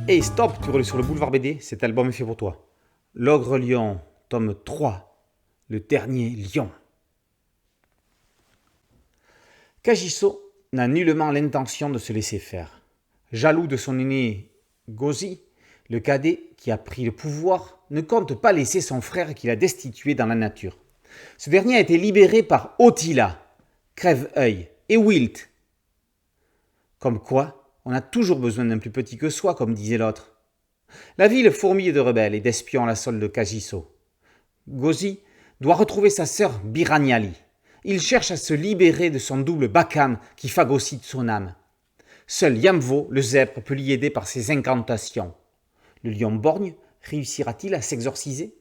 Hey stop, tu roules sur le boulevard BD, cet album est fait pour toi. L'Ogre Lion, tome 3, le dernier lion. Kagiso n'a nullement l'intention de se laisser faire. Jaloux de son aîné Gozi, le cadet qui a pris le pouvoir ne compte pas laisser son frère qu'il a destitué dans la nature. Ce dernier a été libéré par Otila, Crève-œil et Wilt. Comme quoi, on a toujours besoin d'un plus petit que soi, comme disait l'autre. La ville fourmille de rebelles et d'espions à la solde de Kagiso. Gozi doit retrouver sa sœur Biraniali. Il cherche à se libérer de son double Bakam qui phagocyte son âme. Seul Yamvo, le zèbre, peut l'y aider par ses incantations. Le lion borgne réussira-t-il à s'exorciser ?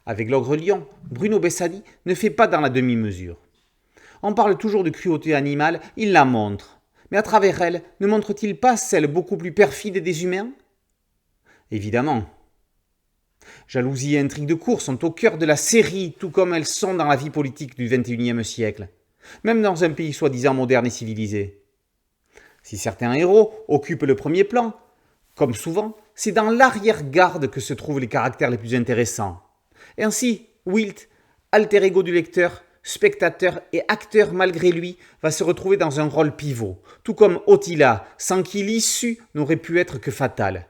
Avec l'ogre lion, Bruno Bessadi ne fait pas dans la demi-mesure. On parle toujours de cruauté animale, il la montre. Mais à travers elle, ne montre-t-il pas celle beaucoup plus perfide des humains ? Évidemment. Jalousie et intrigues de cour sont au cœur de la série, tout comme elles sont dans la vie politique du XXIe siècle, même dans un pays soi-disant moderne et civilisé. Si certains héros occupent le premier plan, comme souvent, c'est dans l'arrière-garde que se trouvent les caractères les plus intéressants. Ainsi, Wilt, alter ego du lecteur, spectateur et acteur malgré lui, va se retrouver dans un rôle pivot, tout comme Otila, sans qui l'issue n'aurait pu être que fatale.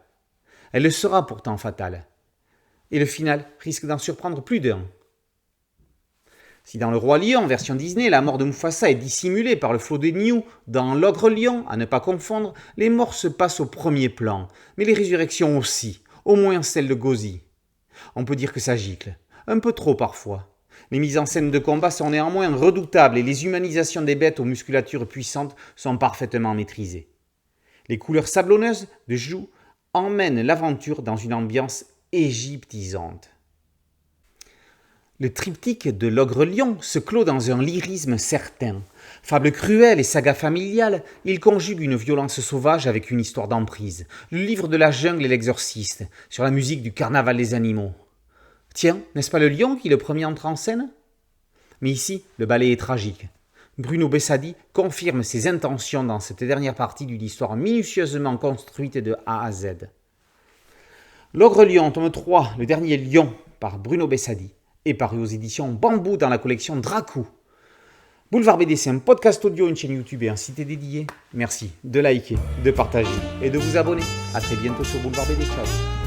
Elle le sera pourtant fatale. Et le final risque d'en surprendre plus d'un. Si dans Le Roi Lion, version Disney, la mort de Mufasa est dissimulée par le flot des New, dans L'Ogre Lion, à ne pas confondre, les morts se passent au premier plan, mais les résurrections aussi, au moins celle de Gozi. On peut dire que ça gicle, un peu trop parfois. Les mises en scène de combat sont néanmoins redoutables et les humanisations des bêtes aux musculatures puissantes sont parfaitement maîtrisées. Les couleurs sablonneuses de Zhou emmènent l'aventure dans une ambiance égyptisante. Le triptyque de l'Ogre Lion se clôt dans un lyrisme certain. Fable cruelle et saga familiale, il conjugue une violence sauvage avec une histoire d'emprise. Le livre de la jungle et l'exorciste, sur la musique du carnaval des animaux. Tiens, n'est-ce pas le lion qui le premier entre en scène ? Mais ici, le ballet est tragique. Bruno Bessadi confirme ses intentions dans cette dernière partie d'une histoire minutieusement construite de A à Z. L'Ogre Lion, tome 3, le dernier lion, par Bruno Bessadi, est paru aux éditions Bambou dans la collection Dracou. Boulevard BD, c'est un podcast audio, une chaîne YouTube et un site dédié. Merci de liker, de partager et de vous abonner. A très bientôt sur Boulevard BD. Ciao.